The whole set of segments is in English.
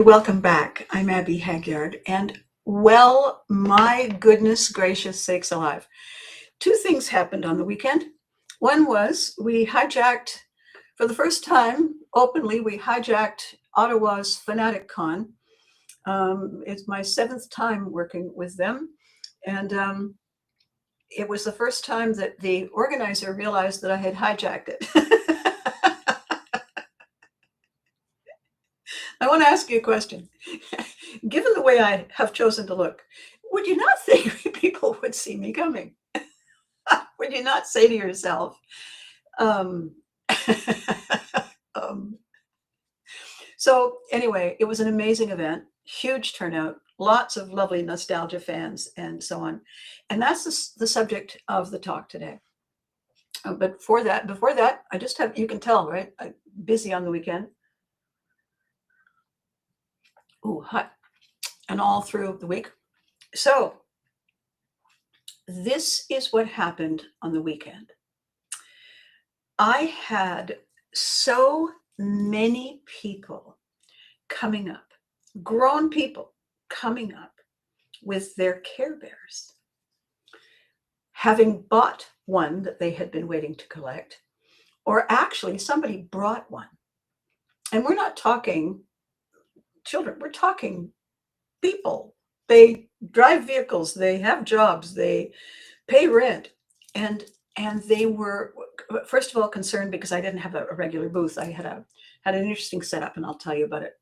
Welcome back. I'm Abby Hagyard, and well, my goodness gracious sakes alive. Two things happened on the weekend. One was we hijacked, for the first time openly, we hijacked Ottawa's Fanatic Con. It's my seventh time working with them, and it was the first time that the organizer realized that I had hijacked it. I want to ask you a question. Given the way I have chosen to look, would you not think people would see me coming? Would you not say to yourself, um, um, so anyway, it was an amazing event, huge turnout, lots of lovely nostalgia fans, and so on. And that's the subject of the talk today. But before that, I just have, you can tell, right? I'm busy on the weekend. Ooh, hot. And all through the week. So this is what happened on the weekend. I had so many people coming up, grown people coming up with their Care Bears, having bought one that they had been waiting to collect, or actually somebody brought one. And we're not talking children, we're talking people. They drive vehicles, they have jobs, they pay rent. And they were, first of all, concerned because I didn't have a regular booth. I had an interesting setup, and I'll tell you about it.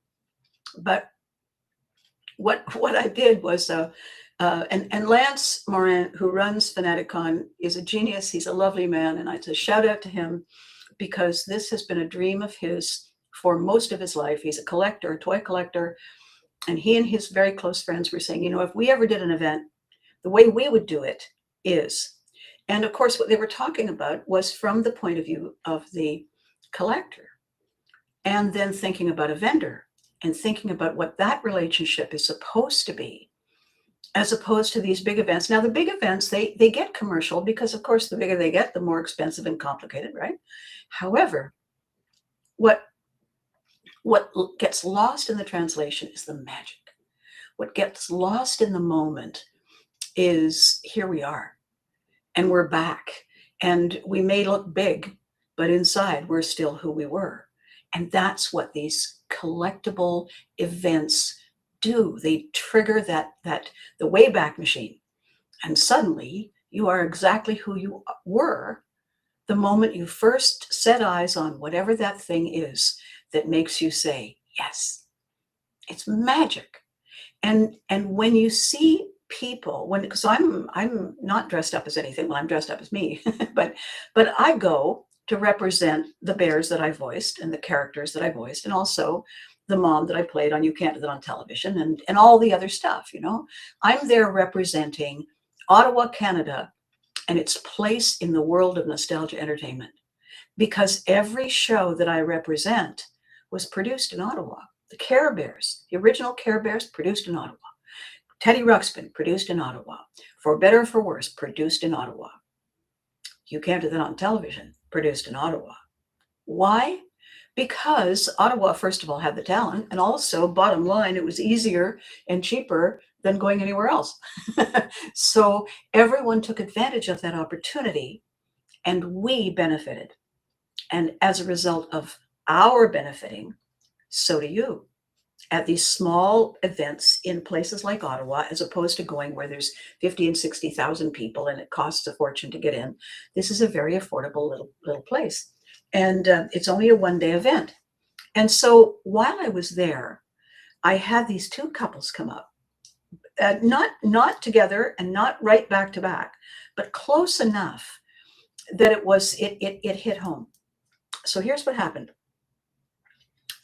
But what I did was, and Lance Morin, who runs Fanaticon, is a genius. He's a lovely man, and I just shout out to him because this has been a dream of his for most of his life. He's a collector, a toy collector, and he and his very close friends were saying, if we ever did an event, the way we would do it is. And of course, what they were talking about was from the point of view of the collector, and then thinking about a vendor and thinking about what that relationship is supposed to be, as opposed to these big events. Now, the big events, they get commercial because, of course, the bigger they get, the more expensive and complicated, right? However, what gets lost in the translation is the magic. What gets lost in the moment is here we are. And we're back, and we may look big, but inside we're still who we were. And that's what these collectible events do. They trigger that the Wayback Machine, and suddenly you are exactly who you were the moment you first set eyes on whatever that thing is that makes you say yes. It's magic. And when you see people, because I'm not dressed up as anything, well, I'm dressed up as me, but I go to represent the bears that I voiced and the characters that I voiced, and also the mom that I played on You Can't Do That on Television, and all the other stuff. I'm there representing Ottawa, Canada, and its place in the world of nostalgia entertainment, because every show that I represent was produced in Ottawa. The Care Bears, the original Care Bears, produced in Ottawa. Teddy Ruxpin, produced in Ottawa. For Better or For Worse, produced in Ottawa. You Can't Do That on Television, produced in Ottawa. Why? Because Ottawa, first of all, had the talent, and also, bottom line, it was easier and cheaper than going anywhere else. So everyone took advantage of that opportunity, and we benefited. And as a result of our benefiting, so do you. At these small events in places like Ottawa, as opposed to going where there's 50 and 60,000 people and it costs a fortune to get in. This is a very affordable little place. And it's only a one-day event. And so while I was there, I had these two couples come up, not together and not right back to back, but close enough that it hit home. So here's what happened.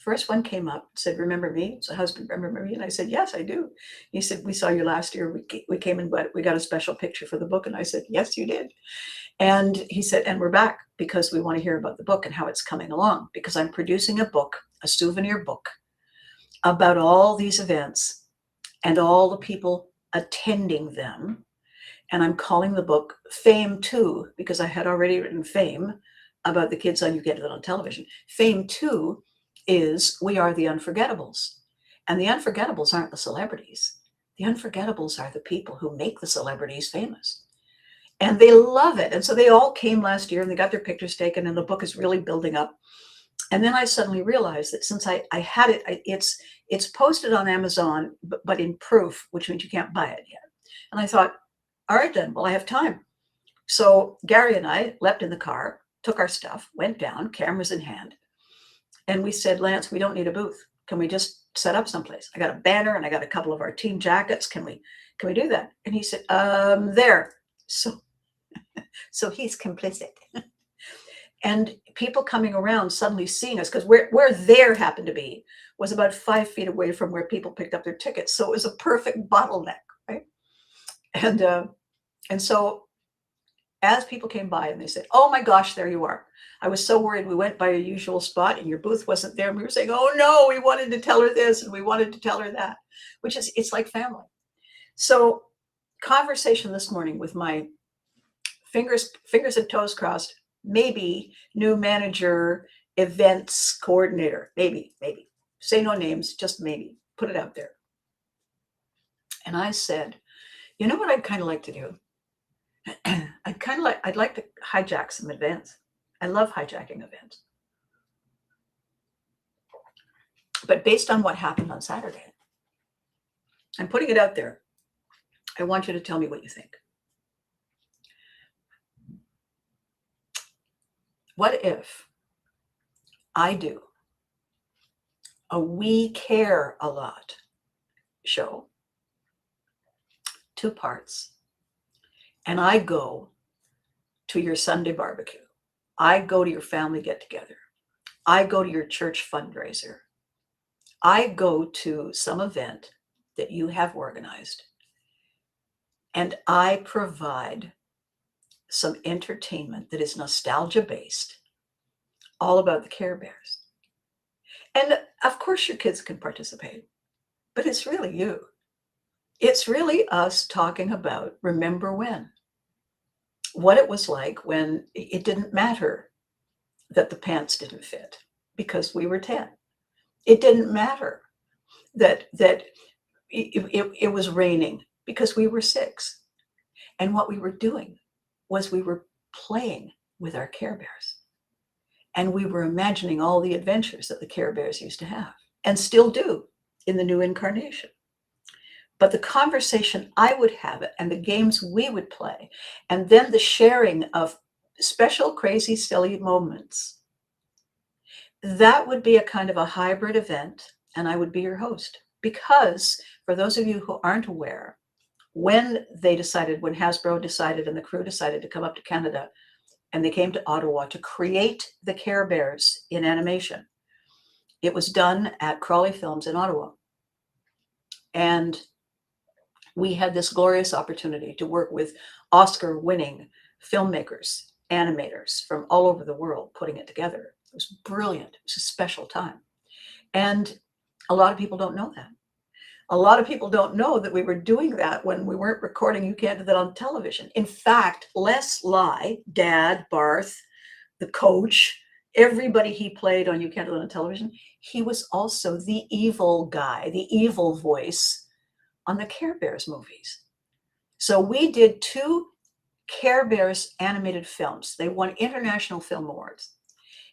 First one came up, said, "Remember me?" So, "Husband, remember me?" And I said, "Yes, I do." He said, "We saw you last year. We came in, but we got a special picture for the book." And I said, "Yes, you did." And he said, "And we're back because we want to hear about the book and how it's coming along, because I'm producing a book, a souvenir book, about all these events and all the people attending them. And I'm calling the book Fame 2, because I had already written Fame about the kids on You Get It on Television. Fame 2 is We Are the Unforgettables. And the unforgettables aren't the celebrities. The unforgettables are the people who make the celebrities famous. And they love it. And so they all came last year and they got their pictures taken, and the book is really building up. And then I suddenly realized that since I had it, it's posted on Amazon, but in proof, which means you can't buy it yet. And I thought, all right, then, well, I have time. So Gary and I leapt in the car, took our stuff, went down, cameras in hand. And we said, Lance, we don't need a booth. Can we just set up someplace? I got a banner and I got a couple of our team jackets. Can we do that? And he said, there. So he's complicit. And people coming around suddenly seeing us, because where there happened to be was about 5 feet away from where people picked up their tickets. So it was a perfect bottleneck, right? And so as people came by and they said, oh my gosh, there you are. I was so worried. We went by your usual spot and your booth wasn't there. And we were saying, oh no, we wanted to tell her this and we wanted to tell her that, which is, it's like family. So conversation this morning with my fingers and toes crossed, maybe new manager, events coordinator, maybe, say no names, just maybe, put it out there. And I said, you know what I'd kind of like to do? I'd like to hijack some events. I love hijacking events. But based on what happened on Saturday, I'm putting it out there. I want you to tell me what you think. What if I do a We Care a Lot show, 2 parts, and I go to your Sunday barbecue, I go to your family get together, I go to your church fundraiser, I go to some event that you have organized, and I provide some entertainment that is nostalgia based, all about the Care Bears. And of course your kids can participate, but it's really you. It's really us talking about remember when, what it was like when it didn't matter that the pants didn't fit because we were 10. It didn't matter that it was raining because we were 6. And what we were doing was we were playing with our Care Bears. And we were imagining all the adventures that the Care Bears used to have and still do in the new incarnation. But the conversation I would have and the games we would play, and then the sharing of special, crazy, silly moments, that would be a kind of a hybrid event, and I would be your host. Because for those of you who aren't aware, when Hasbro decided and the crew decided to come up to Canada, and they came to Ottawa to create the Care Bears in animation, it was done at Crawley Films in Ottawa. And we had this glorious opportunity to work with Oscar-winning filmmakers, animators from all over the world putting it together. It was brilliant. It was a special time. And a lot of people don't know that. A lot of people don't know that we were doing that when we weren't recording You Can't Do That on television. In fact, Les Lai, Dad, Barth, the coach, everybody he played on You Can't Do That on television, he was also the evil guy, the evil voice on the Care Bears movies. So we did 2 Care Bears animated films. They won international film awards.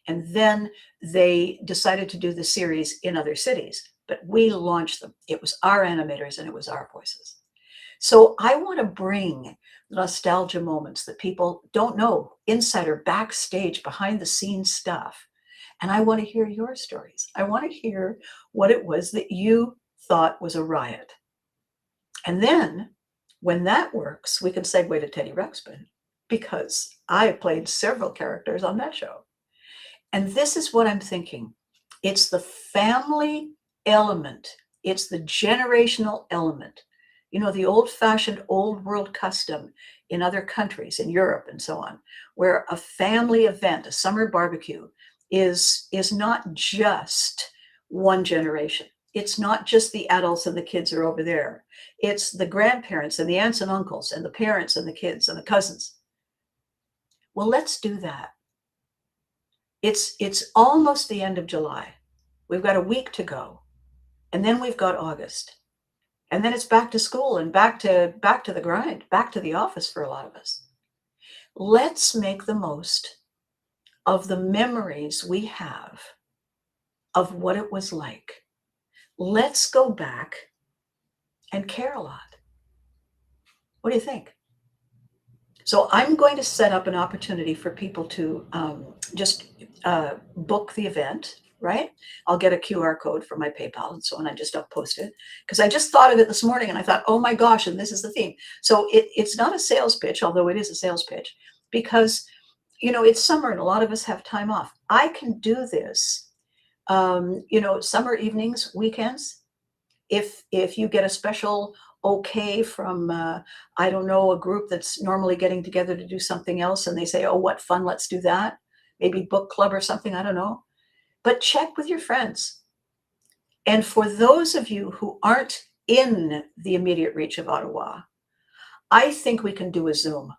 And then they decided to do the series in other cities, but we launched them. It was our animators and it was our voices. So I want to bring nostalgia moments that people don't know, insider, backstage, behind the scenes stuff. And I want to hear your stories. I want to hear what it was that you thought was a riot. And then when that works, we can segue to Teddy Ruxpin, because I played several characters on that show. And this is what I'm thinking. It's the family element. It's the generational element. You know, the old-fashioned old world custom in other countries, in Europe and so on, where a family event, a summer barbecue, is not just one generation. It's not just the adults and the kids are over there. It's the grandparents and the aunts and uncles and the parents and the kids and the cousins. Well, let's do that. It's almost the end of July. We've got a week to go. And then we've got August. And then it's back to school and back to the grind, back to the office for a lot of us. Let's make the most of the memories we have of what it was like. Let's go back and care a lot. What do you think? So I'm going to set up an opportunity for people to just book the event, right? I'll get a QR code for my PayPal and so on. I'll post it because I just thought of it this morning and I thought, oh my gosh, and this is the theme. So it's not a sales pitch, although it is a sales pitch, because it's summer and a lot of us have time off. I can do this, summer evenings, weekends. If you get a special okay from I don't know, a group that's normally getting together to do something else and they say, oh, what fun, let's do that, maybe book club or something, I don't know, but check with your friends. And for those of you who aren't in the immediate reach of Ottawa, I think we can do a Zoom,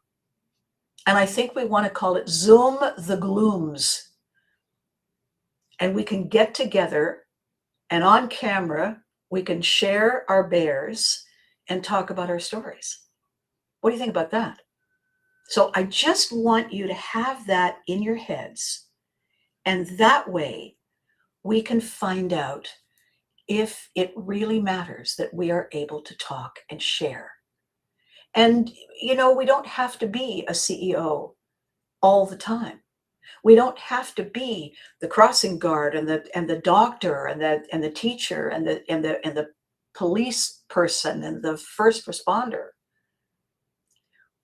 and I think we want to call it Zoom the Glooms, and we can get together and on camera we can share our bears and talk about our stories. What do you think about that? So I just want you to have that in your heads. And that way we can find out if it really matters that we are able to talk and share. And, we don't have to be a CEO all the time. We don't have to be the crossing guard and the doctor and the teacher and the police person and the first responder.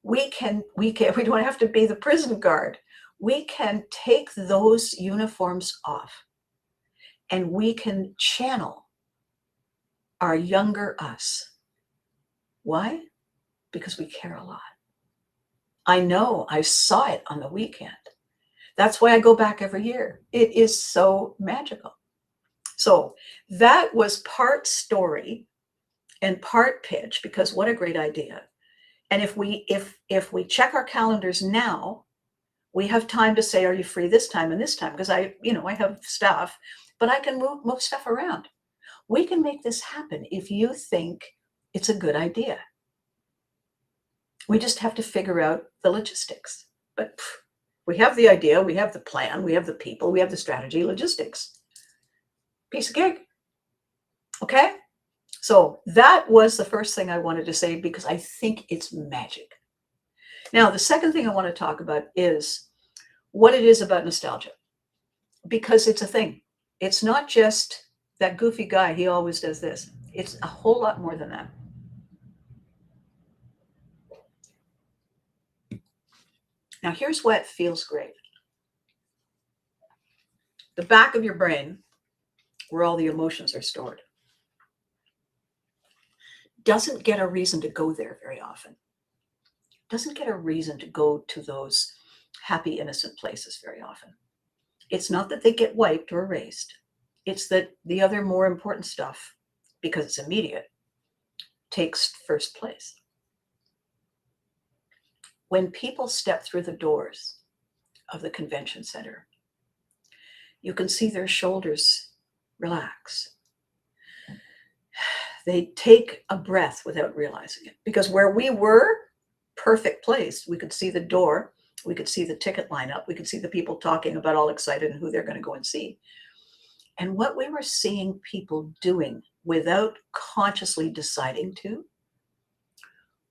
We don't have to be the prison guard. We can take those uniforms off and we can channel our younger us. Why? Because we care a lot. I know, I saw it on the weekend. That's why I go back every year. It is so magical. So that was part story and part pitch, because what a great idea. And if we check our calendars now, we have time to say, are you free this time and this time? Because I have stuff, but I can move stuff around. We can make this happen if you think it's a good idea. We just have to figure out the logistics. But we have the idea, we have the plan, we have the people, we have the strategy, logistics. Piece of cake. Okay? So that was the first thing I wanted to say because I think it's magic. Now, the second thing I want to talk about is what it is about nostalgia, because it's a thing. It's not just that goofy guy, he always does this. It's a whole lot more than that. Now, here's why it feels great. The back of your brain, where all the emotions are stored, doesn't get a reason to go there very often. Doesn't get a reason to go to those happy, innocent places very often. It's not that they get wiped or erased. It's that the other more important stuff, because it's immediate, takes first place. When people step through the doors of the convention center, you can see their shoulders relax. They take a breath without realizing it, because where we were, perfect place. We could see the door. We could see the ticket lineup. We could see the people talking about all excited and who they're going to go and see. And what we were seeing people doing without consciously deciding to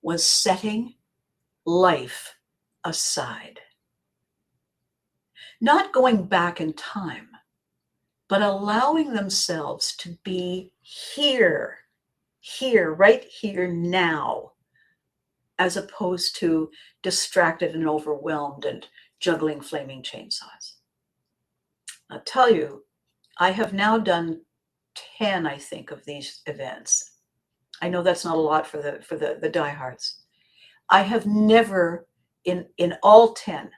was setting life aside. Not going back in time, but allowing themselves to be here, right here now, as opposed to distracted and overwhelmed and juggling flaming chainsaws. I'll tell you, I have now done 10, I think, of these events. I know that's not a lot for the diehards. I have never, in all 10,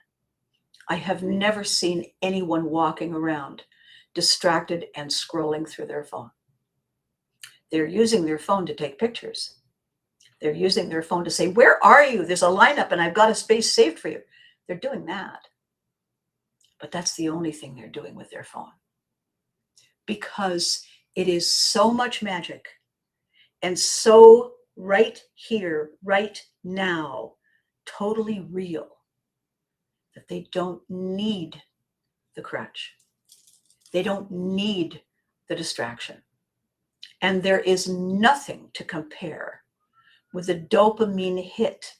I have never seen anyone walking around distracted and scrolling through their phone. They're using their phone to take pictures. They're using their phone to say, where are you? There's a lineup and I've got a space saved for you. They're doing that. But that's the only thing they're doing with their phone. Because It is so much magic and so right here, right now, totally real that they don't need the crutch. They don't need the distraction. And there is nothing to compare with the dopamine hit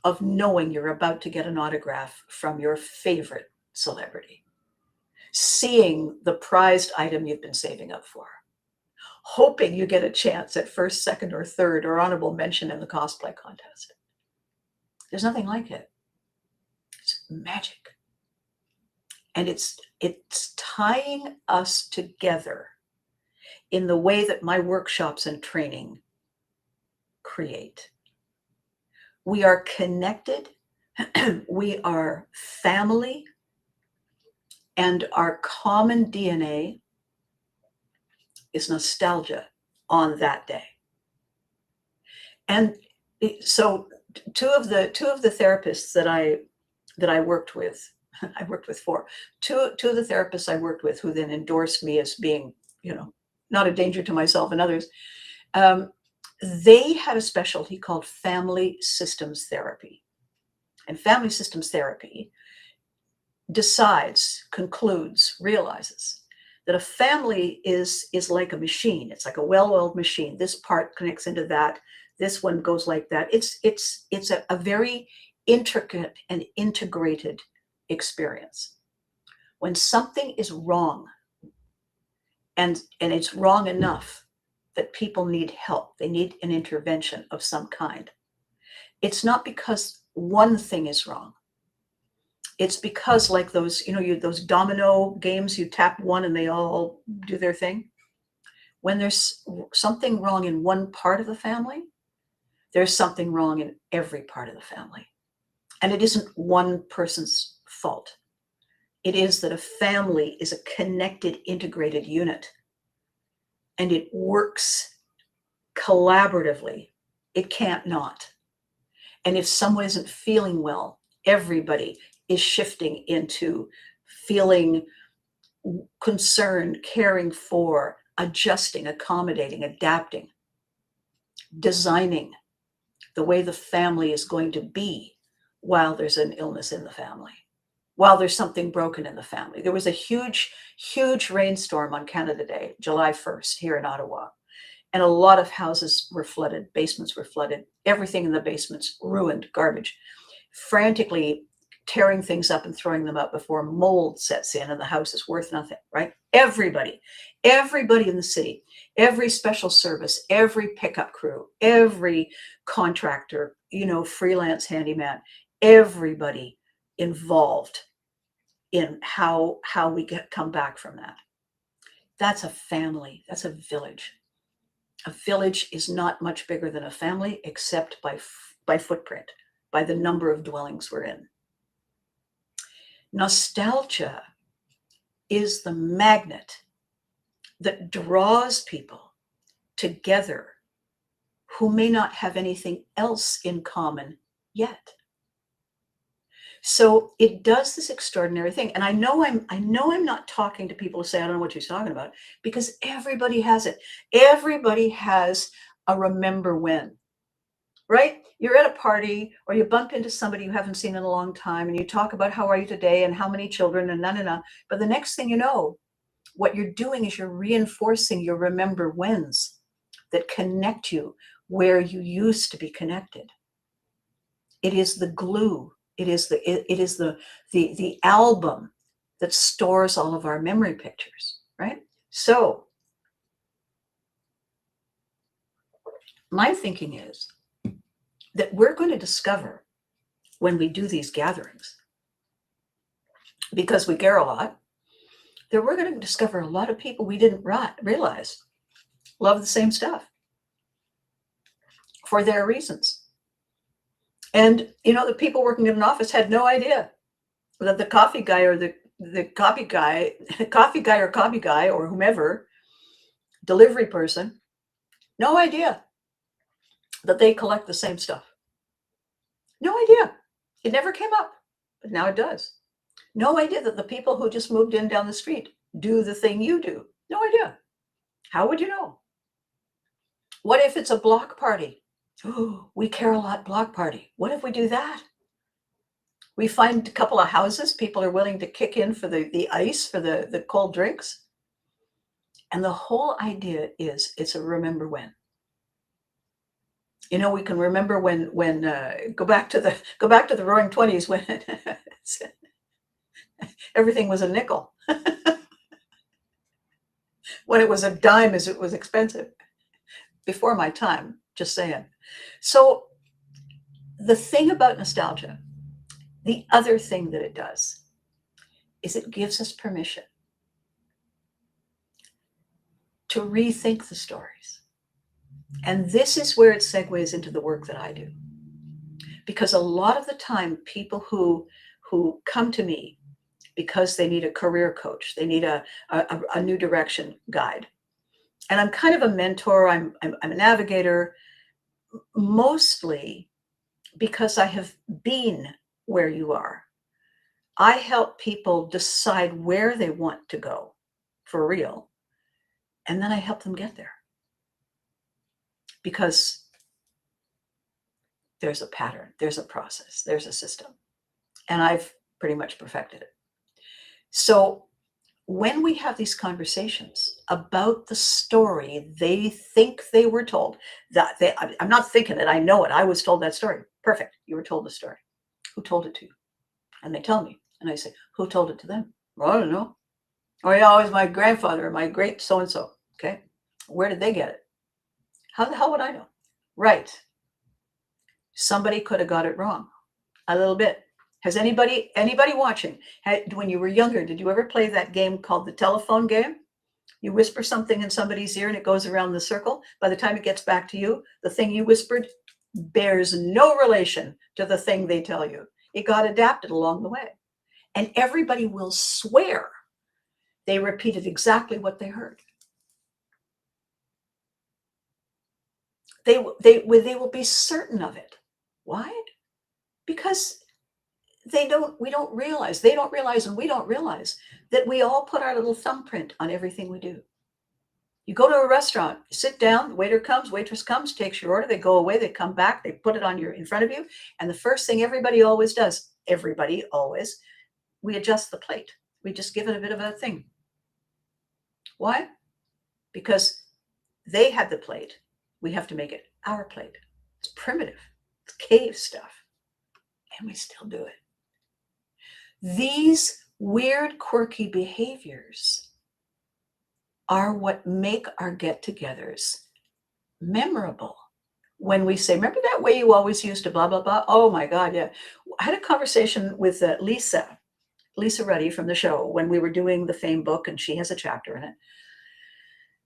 of knowing you're about to get an autograph from your favorite celebrity, seeing the prized item you've been saving up for, hoping you get a chance at first, second, or third, or honorable mention in the cosplay contest. There's nothing like it. It's magic. And it's tying us together in the way that my workshops and training create. We are connected, we are family, and our common DNA is nostalgia on that day. And so two of the therapists that I worked with, I worked with four. Two of the therapists I worked with who then endorsed me as being, not a danger to myself and others, they had a specialty called family systems therapy. And family systems therapy concludes, realizes that a family is like a machine. It's like a well-oiled machine. This part connects into that. This one goes like that. It's a very intricate and integrated experience. When something is wrong, and it's wrong enough that people need help, they need an intervention of some kind, it's not because one thing is wrong. It's because, like those, those domino games, you tap one and they all do their thing. When there's something wrong in one part of the family, there's something wrong in every part of the family. And it isn't one person's fault. It is that a family is a connected, integrated unit, and it works collaboratively. It can't not. And if someone isn't feeling well, everybody is shifting into feeling concerned, caring for, adjusting, accommodating, adapting, designing the way the family is going to be while there's an illness in the family, while there's something broken in the family. There was a huge, huge rainstorm on Canada Day, July 1st, here in Ottawa. And a lot of houses were flooded, basements were flooded, everything in the basements ruined, garbage, frantically tearing things up and throwing them out before mold sets in and the house is worth nothing, right? Everybody in the city, every special service, every pickup crew, every contractor, freelance handyman, everybody involved in how we come back from that. That's a family. That's a village. A village is not much bigger than a family, except by footprint, by the number of dwellings we're in. Nostalgia is the magnet that draws people together who may not have anything else in common yet. So it does this extraordinary thing. And I know I'm not talking to people who say, I don't know what you're talking about, because everybody has it. Everybody has a remember when, right? You're at a party or you bump into somebody you haven't seen in a long time and you talk about how are you today and how many children and na. But the next thing you know, what you're doing is you're reinforcing your remember whens that connect you where you used to be connected. It is the glue. It is the album that stores all of our memory pictures, right? So my thinking is that we're going to discover when we do these gatherings, because we care a lot, that we're going to discover a lot of people we didn't realize love the same stuff for their reasons. And, the people working in an office had no idea that the coffee guy or the copy guy or whomever, delivery person, no idea that they collect the same stuff. No idea. It never came up, but now it does. No idea that the people who just moved in down the street do the thing you do. No idea. How would you know? What if it's a block party? Oh, we care a lot block party. What if we do that? We find a couple of houses, people are willing to kick in for the ice, for the cold drinks. And the whole idea is it's a remember when. You know, we can remember when go back to the Roaring '20s when everything was a nickel, when it was a dime as it was expensive. Before my time, just saying. So the thing about nostalgia, the other thing that it does is it gives us permission to rethink the stories. And this is where it segues into the work that I do. Because a lot of the time, people who come to me because they need a career coach, they need a new direction guide. And I'm kind of a mentor, I'm a navigator, mostly because I have been where you are. I help people decide where they want to go for real. And then I help them get there. Because there's a pattern, there's a process, there's a system. And I've pretty much perfected it. So when we have these conversations about the story they think they were told, I'm not thinking it, I know it. I was told that story. Perfect. You were told the story. Who told it to you? And they tell me. And I say, who told it to them? Well, I don't know. Oh, yeah, it was my grandfather or my great so-and-so. Okay. Where did they get it? How the hell would I know? Right. Somebody could have got it wrong a little bit. Has anybody watching, when you were younger, did you ever play that game called the telephone game? You whisper something in somebody's ear and it goes around the circle. By the time it gets back to you, the thing you whispered bears no relation to the thing they tell you. It got adapted along the way. And everybody will swear they repeated exactly what they heard. They will be certain of it. Why? Because they don't realize and we don't realize that we all put our little thumbprint on everything we do. You go to a restaurant, you sit down, the waiter comes, waitress comes, takes your order, they go away, they come back, they put it on in front of you. And the first thing everybody always does, we adjust the plate. We just give it a bit of a thing. Why? Because they had the plate. We have to make it our plate. It's primitive. It's cave stuff. And we still do it. These weird, quirky behaviors are what make our get-togethers memorable. When we say, remember that way you always used to blah, blah, blah? Oh my God, yeah. I had a conversation with Lisa Ruddy from the show when we were doing the Fame book, and she has a chapter in it.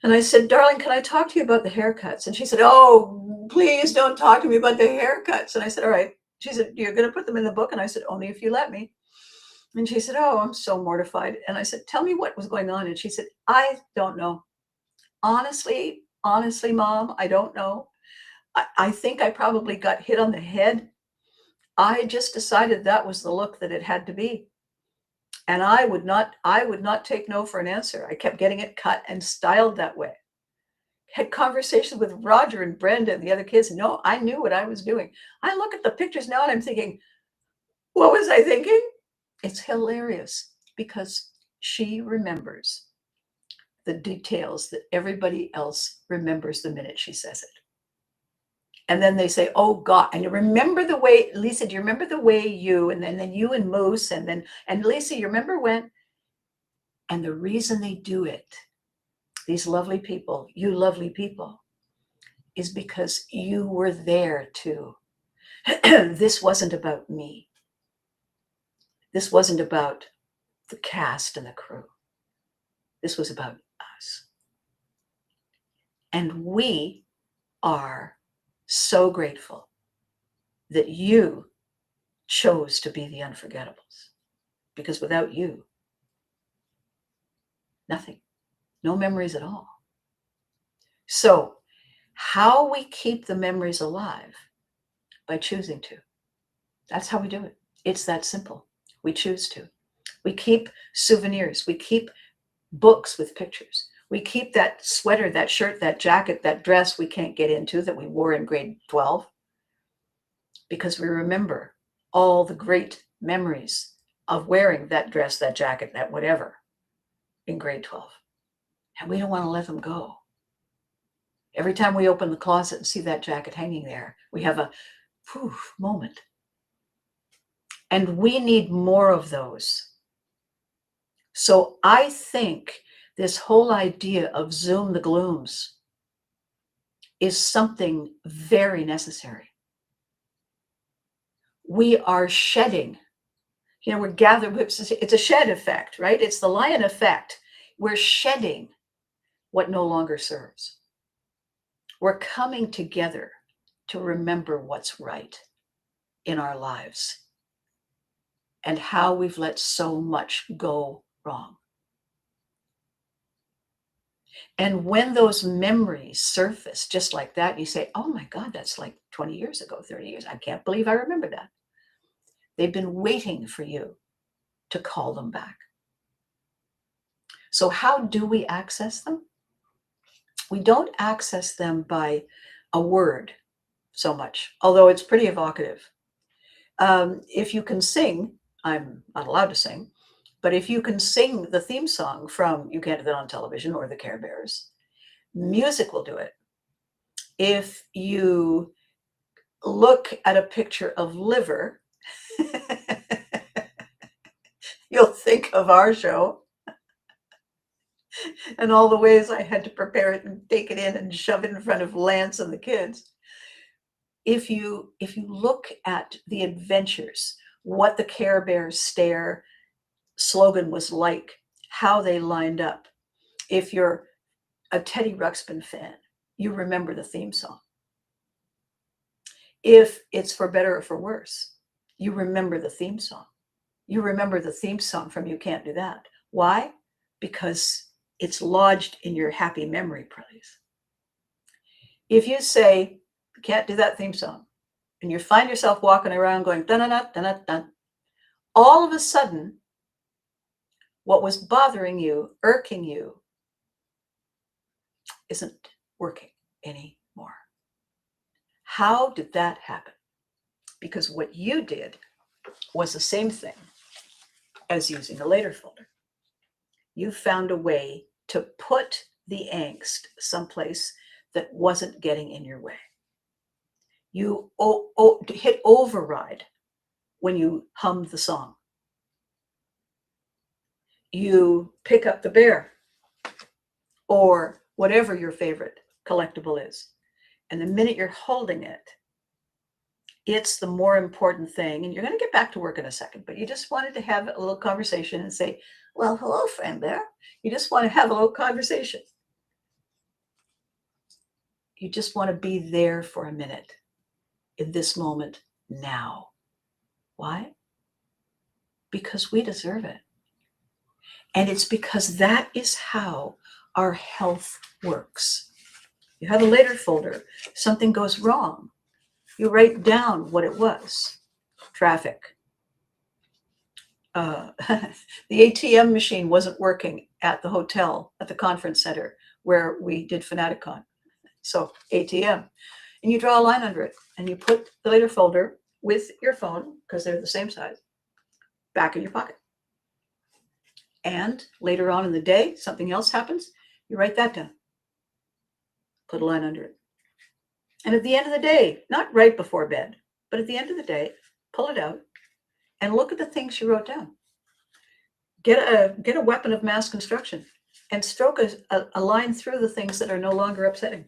And I said, darling, can I talk to you about the haircuts? And she said, oh, please don't talk to me about the haircuts. And I said, all right. She said, you're going to put them in the book? And I said, only if you let me. And she said, oh, I'm so mortified. And I said, tell me what was going on. And she said, I don't know. Honestly, Mom, I don't know. I think I probably got hit on the head. I just decided that was the look that it had to be. And I would not take no for an answer. I kept getting it cut and styled that way. Had conversations with Roger and Brenda and the other kids. No, I knew what I was doing. I look at the pictures now and I'm thinking, what was I thinking? It's hilarious because she remembers the details that everybody else remembers the minute she says it. And then they say, oh God, and you remember the way, Lisa, do you remember the way you, and then you and Moose, and Lisa, you remember when? And the reason they do it, these lovely people, you lovely people, is because you were there too. This wasn't about me. This wasn't about the cast and the crew. This was about us. And we are so grateful that you chose to be the unforgettables, because without you, nothing, no memories at all. So how we keep the memories alive? By choosing to. That's how we do it. It's that simple. We choose to. We keep souvenirs. We keep books with pictures. We keep that sweater, that shirt, that jacket, that dress we can't get into that we wore in grade 12 because we remember all the great memories of wearing that dress, that jacket, that whatever in grade 12. And we don't want to let them go. Every time we open the closet and see that jacket hanging there, we have a moment. And we need more of those. So I think this whole idea of Zoom the glooms is something very necessary. We are shedding. We're gathering. It's a shed effect, right? It's the lion effect. We're shedding what no longer serves. We're coming together to remember what's right in our lives and how we've let so much go wrong. And when those memories surface just like that, you say, oh my God, that's like 20 years ago, 30 years. I can't believe I remember that. They've been waiting for you to call them back. So how do we access them? We don't access them by a word so much, although it's pretty evocative. If you can sing, I'm not allowed to sing, but if you can sing the theme song from You Can't Do That on Television or the Care Bears, music will do it. If you look at a picture of liver, you'll think of our show and all the ways I had to prepare it and take it in and shove it in front of Lance and the kids. If you look at the adventures, what the Care Bears Stare slogan was like, how they lined up. If you're a Teddy Ruxpin fan, you remember the theme song. If it's for better or for worse, you remember the theme song. You remember the theme song from You Can't Do That. Why? Because it's lodged in your happy memory place. If you say, you can't do that theme song, and you find yourself walking around going, dun-dun-dun, dun-dun-dun, all of a sudden, what was bothering you, irking you, isn't working anymore. How did that happen? Because what you did was the same thing as using a later folder. You found a way to put the angst someplace that wasn't getting in your way. You hit override when you hummed the song. You pick up the bear or whatever your favorite collectible is. And the minute you're holding it, it's the more important thing. And you're going to get back to work in a second, but you just wanted to have a little conversation and say, well, hello, friend bear. You just want to have a little conversation. You just want to be there for a minute in this moment now. Why? Because we deserve it. And it's because that is how our health works. You have a later folder, something goes wrong. You write down what it was. Traffic. The ATM machine wasn't working at the hotel, at the conference center where we did Fanaticon. So ATM. And you draw a line under it and you put the later folder with your phone, because they're the same size, back in your pocket. And later on in the day, something else happens, you write that down. Put a line under it. And at the end of the day, not right before bed, but at the end of the day, pull it out and look at the things you wrote down. Get a weapon of mass construction and stroke a line through the things that are no longer upsetting.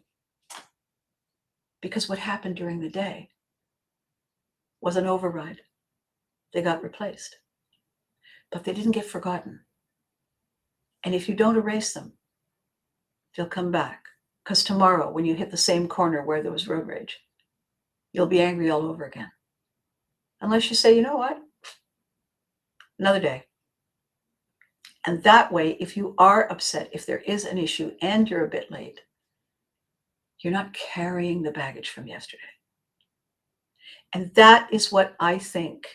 Because what happened during the day was an override. They got replaced. But they didn't get forgotten. And if you don't erase them, they'll come back. Because tomorrow, when you hit the same corner where there was road rage, you'll be angry all over again. Unless you say, you know what? Another day. And that way, if you are upset, if there is an issue and you're a bit late, you're not carrying the baggage from yesterday. And that is what I think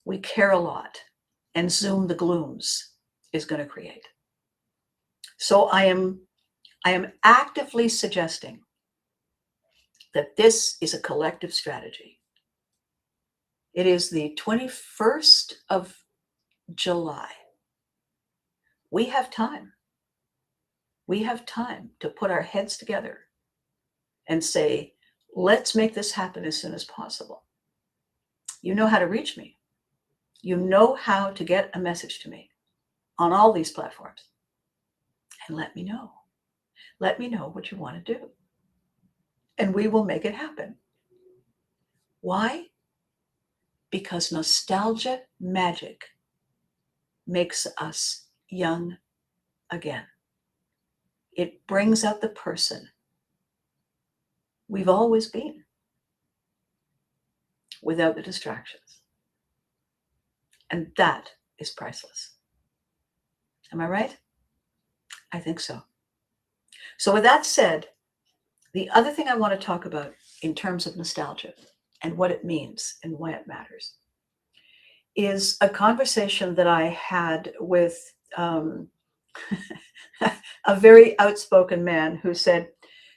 we care a lot and Zoom the glooms is going to create. So I am I am actively suggesting that this is a collective strategy. It is the 21st of July. We have time. We have time to put our heads together and say, let's make this happen as soon as possible. You know how to reach me. You know how to get a message to me on all these platforms. And let me know. Let me know what you want to do. And we will make it happen. Why? Because nostalgia magic makes us young again. It brings out the person we've always been without the distractions. And that is priceless. Am I right? I think so. So with that said, the other thing I want to talk about in terms of nostalgia and what it means and why it matters is a conversation that I had with a very outspoken man who said,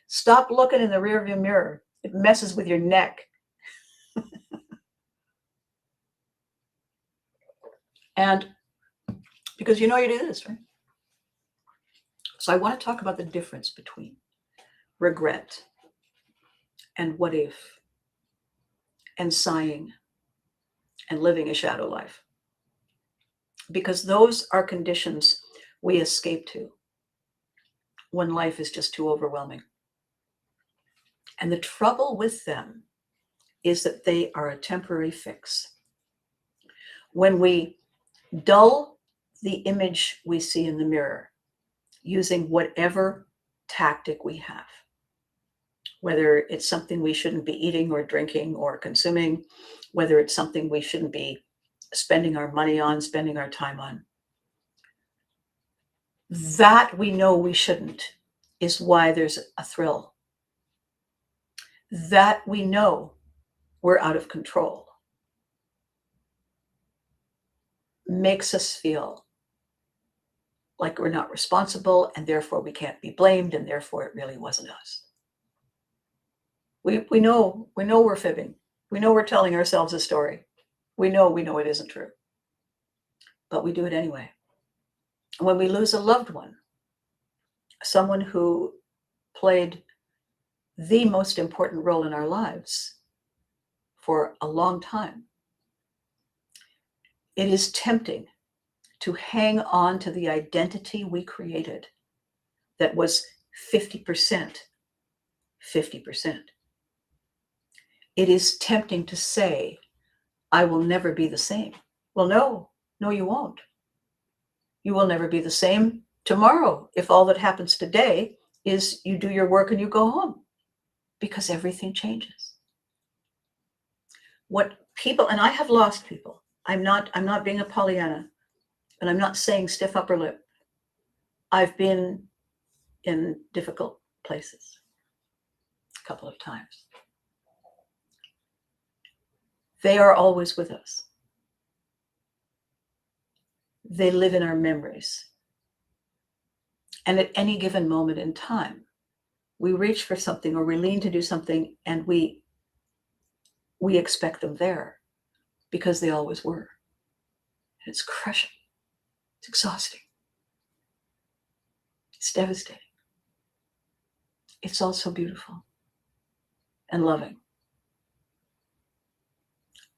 stop looking in the rearview mirror. It messes with your neck. And because you know you do this, right? So I want to talk about the difference between regret and what if and sighing and living a shadow life. Because those are conditions we escape to when life is just too overwhelming. And the trouble with them is that they are a temporary fix. When we dull the image we see in the mirror using whatever tactic we have, whether it's something we shouldn't be eating or drinking or consuming, whether it's something we shouldn't be spending our money on, spending our time on, that we know we shouldn't is why there's a thrill. That we know we're out of control makes us feel like we're not responsible and therefore we can't be blamed and therefore it really wasn't us. We know we're fibbing. We know we're telling ourselves a story. We know it isn't true. But we do it anyway. When we lose a loved one, someone who played the most important role in our lives for a long time, it is tempting to hang on to the identity we created that was 50%, 50%. It is tempting to say, I will never be the same. Well, no, you won't. You will never be the same tomorrow if all that happens today is you do your work and you go home, because everything changes. What people, and I have lost people. I'm not being a Pollyanna, and I'm not saying stiff upper lip. I've been in difficult places a couple of times. They are always with us. They live in our memories. And at any given moment in time, we reach for something or we lean to do something and we expect them there because they always were. And it's crushing. It's exhausting. It's devastating. It's also beautiful and loving,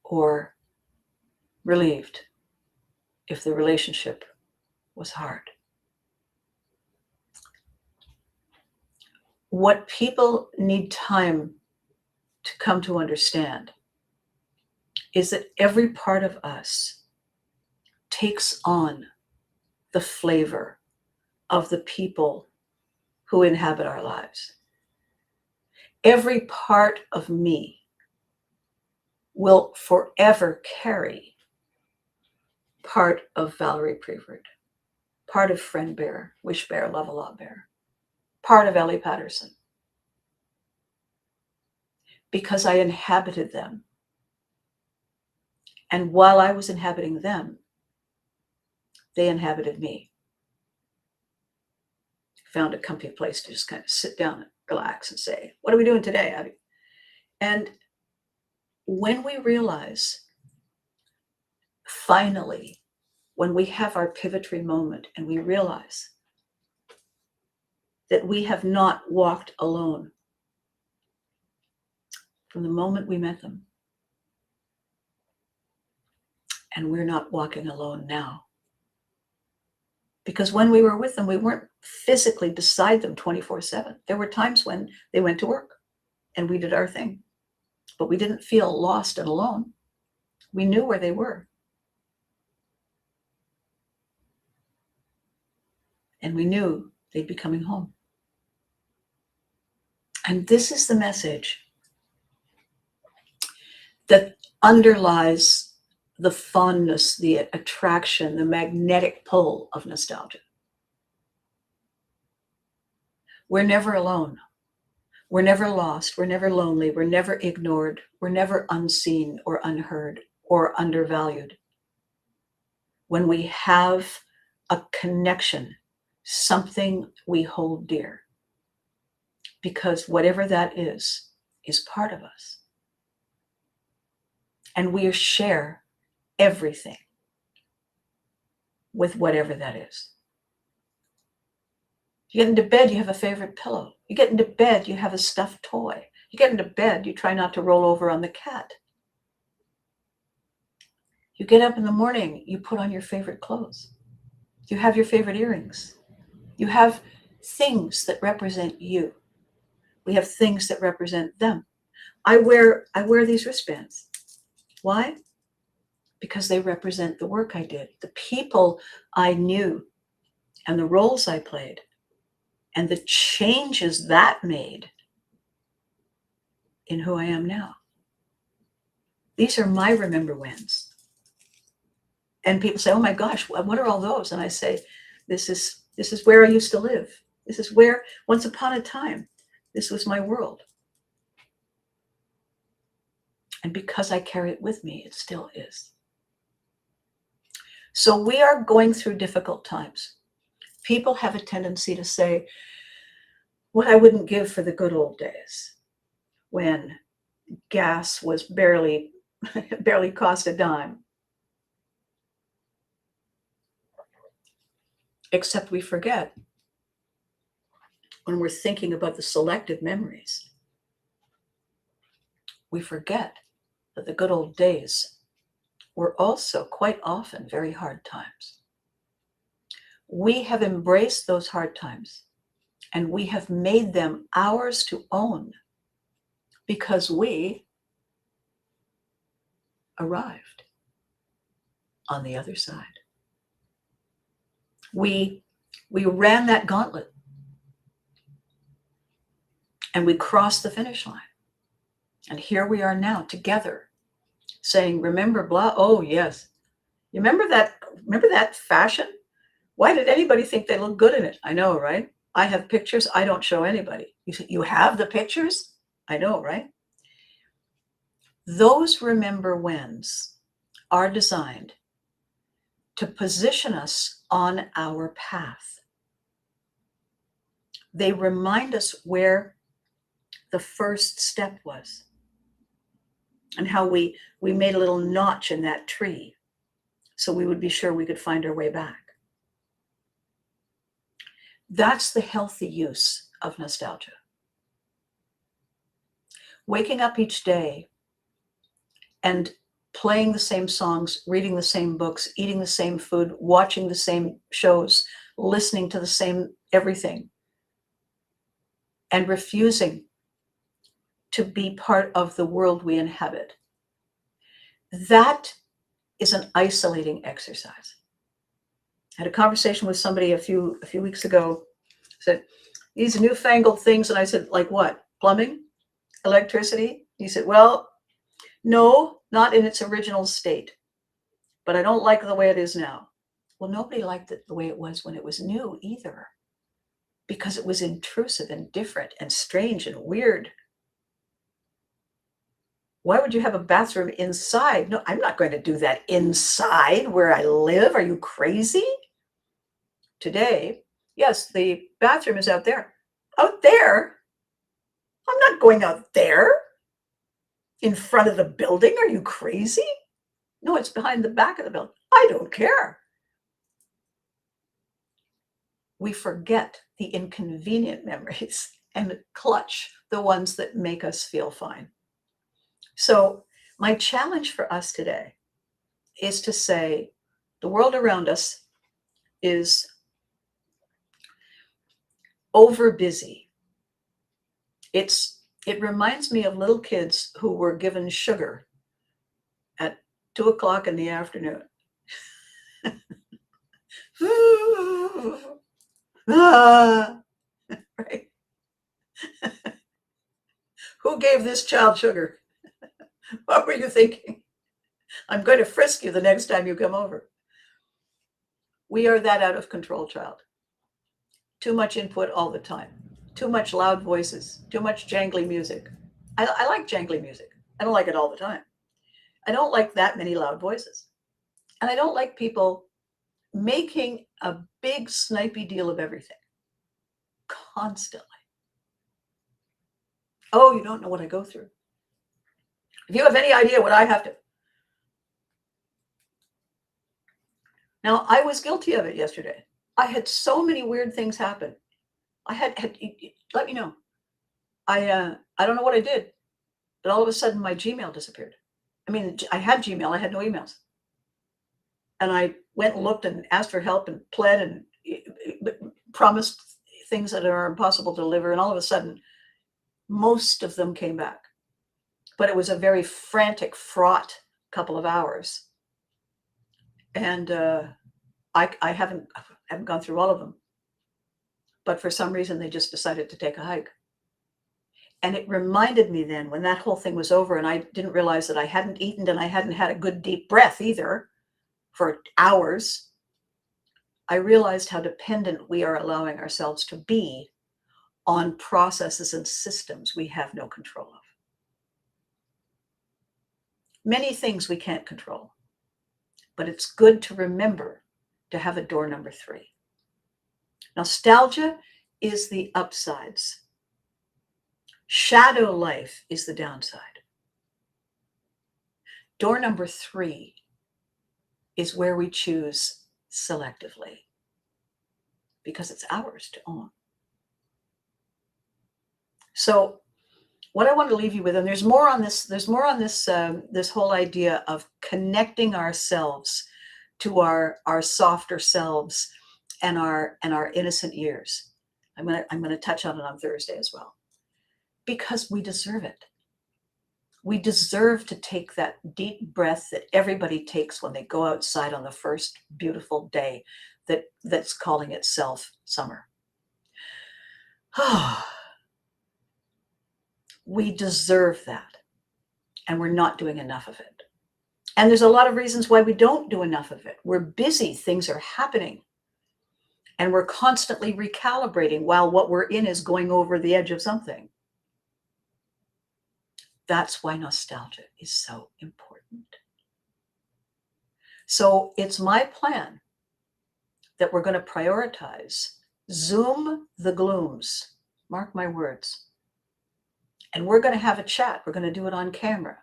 or relieved if the relationship was hard. What people need time to come to understand is that every part of us takes on the flavor of the people who inhabit our lives. Every part of me will forever carry part of Valerie Prevert, part of Friend Bear, Wish Bear, Love a Lot Bear, part of Ellie Patterson, because I inhabited them. And while I was inhabiting them, they inhabited me. found a comfy place to just kind of sit down and relax and say, what are we doing today, Abby? And when we realize, finally, when we have our Pivotry moment and we realize that we have not walked alone from the moment we met them, and we're not walking alone now. Because when we were with them, we weren't physically beside them 24/7. There were times when they went to work and we did our thing, but we didn't feel lost and alone. We knew where they were. And we knew they'd be coming home. And this is the message that underlies the fondness, the attraction, the magnetic pull of nostalgia. We're never alone. We're never lost. We're never lonely. We're never ignored. We're never unseen or unheard or undervalued. When we have a connection, something we hold dear, because whatever that is part of us. And we share everything with whatever that is. You get into bed, you have a favorite pillow. You get into bed, you have a stuffed toy. You get into bed, you try not to roll over on the cat. You get up in the morning, you put on your favorite clothes. You have your favorite earrings. You have things that represent you. We have things that represent them. I wear these wristbands. Why? Because they represent the work I did, the people I knew, and the roles I played, and the changes that made in who I am now. These are my remember wins. And people say, oh my gosh, what are all those? And I say, this is where I used to live. This is where, once upon a time, this was my world. And because I carry it with me, it still is. So we are going through difficult times. People have a tendency to say, what I wouldn't give for the good old days when gas was barely cost a dime. Except we forget, when we're thinking about the selective memories, we forget that the good old days were also quite often very hard times. We have embraced those hard times and we have made them ours to own because we arrived on the other side. We ran that gauntlet and we crossed the finish line. And here we are now together saying, remember blah, oh yes. You remember that fashion? Why did anybody think they look good in it? I know, right? I have pictures I don't show anybody. You say, you have the pictures? I know, right? Those remember whens are designed to position us on our path. They remind us where the first step was and how we made a little notch in that tree so we would be sure we could find our way back. That's the healthy use of nostalgia. Waking up each day and playing the same songs, reading the same books, eating the same food, watching the same shows, listening to the same everything, and refusing to be part of the world we inhabit. That is an isolating exercise. I had a conversation with somebody a few weeks ago, said, these newfangled things, and I said, like what? Plumbing? Electricity? He said, well, no, not in its original state, but I don't like the way it is now. Well, nobody liked it the way it was when it was new either, because it was intrusive and different and strange and weird. Why would you have a bathroom inside? No, I'm not going to do that inside where I live. Are you crazy? Today, Yes, the bathroom is out there. Out there? I'm not going out there in front of the building. Are you crazy? No, it's behind the back of the building. I don't care. We forget the inconvenient memories and clutch the ones that make us feel fine. So, my challenge for us today is to say the world around us is over busy. It reminds me of little kids who were given sugar at 2 o'clock in the afternoon. Right? Who gave this child sugar? What were you thinking? I'm going to frisk you the next time you come over. We are that out of control child. Too much input all the time. Too much loud voices. Too much jangly music. I like jangly music. I don't like it all the time. I don't like that many loud voices. And I don't like people making a big snipey deal of everything constantly. Oh, you don't know what I go through. If you have any idea what I have to. Now, I was guilty of it yesterday. I had so many weird things happen. I had let me know. I don't know what I did, but all of a sudden my Gmail disappeared. I mean, I had Gmail, I had no emails. And I went and looked and asked for help and pled and promised things that are impossible to deliver. And all of a sudden, most of them came back. But it was a very frantic, fraught couple of hours. And I haven't gone through all of them. But for some reason, they just decided to take a hike. And it reminded me then, when that whole thing was over and I didn't realize that I hadn't eaten and I hadn't had a good deep breath either for hours, I realized how dependent we are allowing ourselves to be on processes and systems we have no control of. Many things we can't control, but it's good to remember to have a door number 3. Nostalgia is the upsides. Shadow life is the downside. Door number 3 is where we choose selectively because it's ours to own. So what I want to leave you with, and there's more on this, this whole idea of connecting ourselves to our softer selves and our innocent years. I'm going to touch on it on Thursday as well, because we deserve it. We deserve to take that deep breath that everybody takes when they go outside on the first beautiful day that's calling itself summer. We deserve that, and we're not doing enough of it. And there's a lot of reasons why we don't do enough of it. We're busy, things are happening, and we're constantly recalibrating while what we're in is going over the edge of something. That's why nostalgia is so important. So it's my plan that we're going to prioritize Zoom the glooms. Mark my words. And we're going to have a chat. We're going to do it on camera.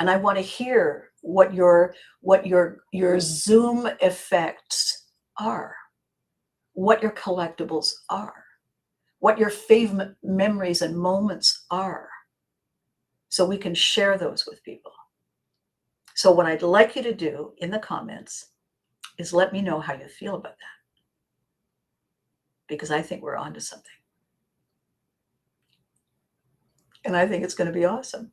And I want to hear what your Zoom effects are, what your collectibles are, what your favorite memories and moments are, so we can share those with people. So what I'd like you to do in the comments is let me know how you feel about that, because I think we're onto something. And I think it's going to be awesome.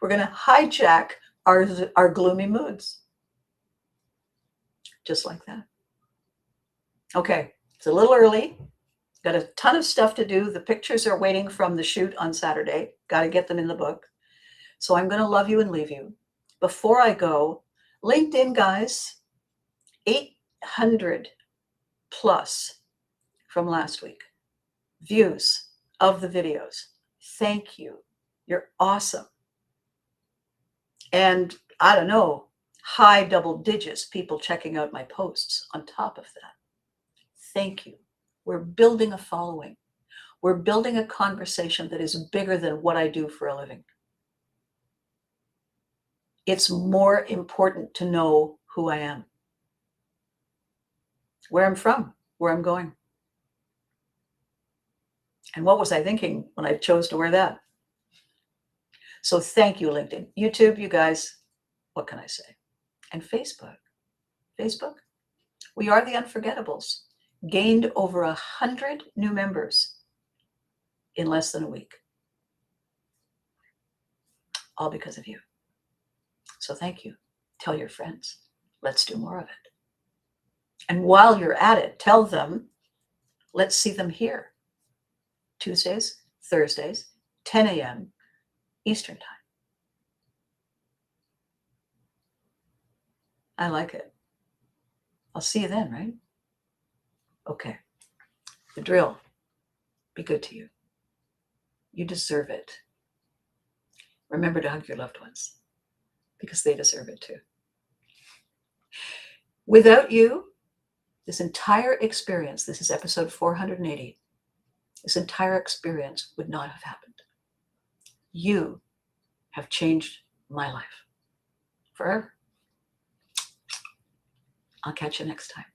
We're going to hijack our gloomy moods. Just like that. Okay, it's a little early. Got a ton of stuff to do. The pictures are waiting from the shoot on Saturday. Got to get them in the book. So I'm going to love you and leave you. Before I go, LinkedIn, guys, 800 plus from last week views of the videos. Thank you. You're awesome. And I don't know, high double digits people checking out my posts on top of that. thank you. We're building a following. We're building a conversation that is bigger than what I do for a living. It's more important to know who I am, where I'm from, where I'm going. And what was I thinking when I chose to wear that? So thank you, LinkedIn. YouTube, you guys, what can I say? And Facebook. Facebook, we are the Unforgettables. Gained over 100 new members in less than a week. All because of you. So thank you. Tell your friends. Let's do more of it. And while you're at it, tell them, let's see them here. Tuesdays, Thursdays, 10 a.m. Eastern time. I like it. I'll see you then, right? Okay. The drill. Be good to you. You deserve it. Remember to hug your loved ones because they deserve it too. Without you, this entire experience, this is episode 480, this entire experience would not have happened. You have changed my life forever. I'll catch you next time.